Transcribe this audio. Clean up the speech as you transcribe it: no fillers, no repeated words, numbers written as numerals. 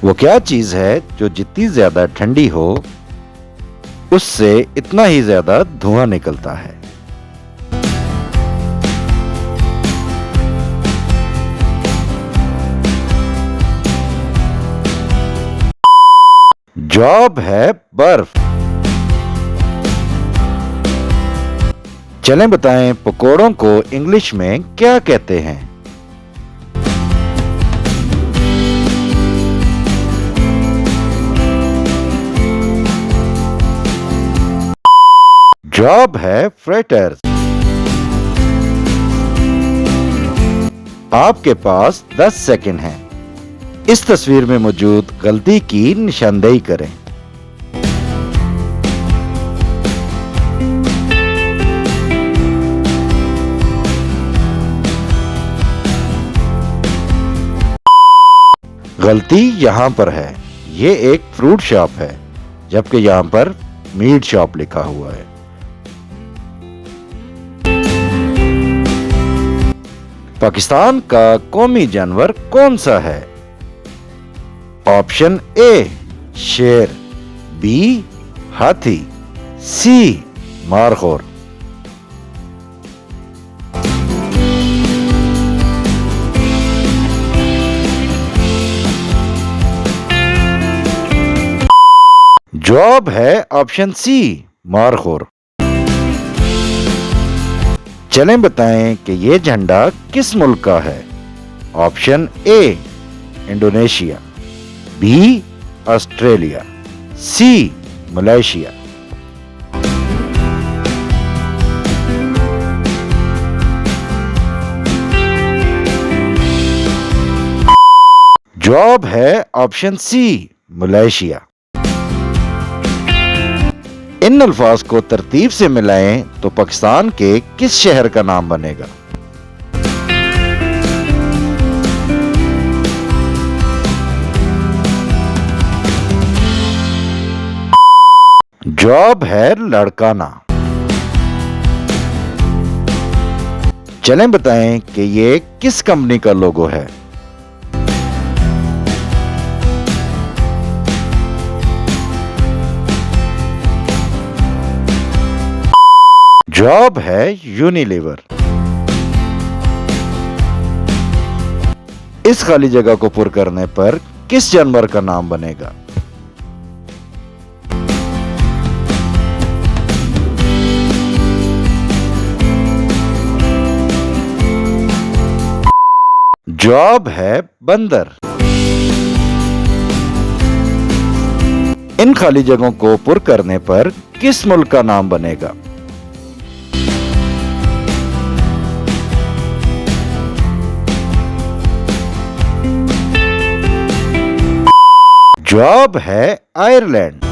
वो क्या चीज है जो जितनी ज्यादा ठंडी हो उससे इतना ही ज्यादा धुआं निकलता है? जॉब है बर्फ। चलें बताएं पकोड़ों को इंग्लिश में क्या कहते हैं? जॉब है फ्रेटर। आपके पास 10 सेकंड हैं। इस तस्वीर में मौजूद गलती की निशानदेही करें। गलती यहां पर है, ये एक फ्रूट शॉप है, जबकि यहां पर मीट शॉप लिखा हुआ है। पाकिस्तान का कौमी जानवर कौन सा है? ऑप्शन ए शेर, बी हाथी, सी मारखोर। जवाब है ऑप्शन सी मारखोर। चलें बताएं कि ये झंडा किस मुल्क का है? Option A Indonesia, B Australia, C Malaysia. जवाब है ऑप्शन सी मलेशिया। इन अल्फाज को तरतीब से मिलाएं तो पाकिस्तान के किस शहर का नाम बनेगा? जवाब है लड़काना। चलें बताएं कि ये किस कंपनी का लोगो है? जवाब है यूनिलीवर। इस खाली जगह को पुर करने पर किस जानवर का नाम बनेगा? जवाब है बंदर। इन खाली जगहों को पुर करने पर किस मुल्क का नाम बनेगा? जवाब है आयरलैंड।